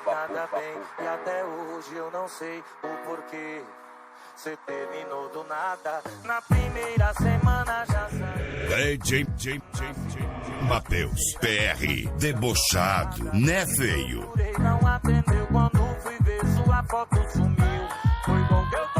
nada bem. E até hoje eu não sei o porquê. Cê terminou do nada. Na primeira semana já saiu. Matheus, PR, debochado, né, feio? Não atendeu quando fui ver sua foto sumiu. Foi bom que eu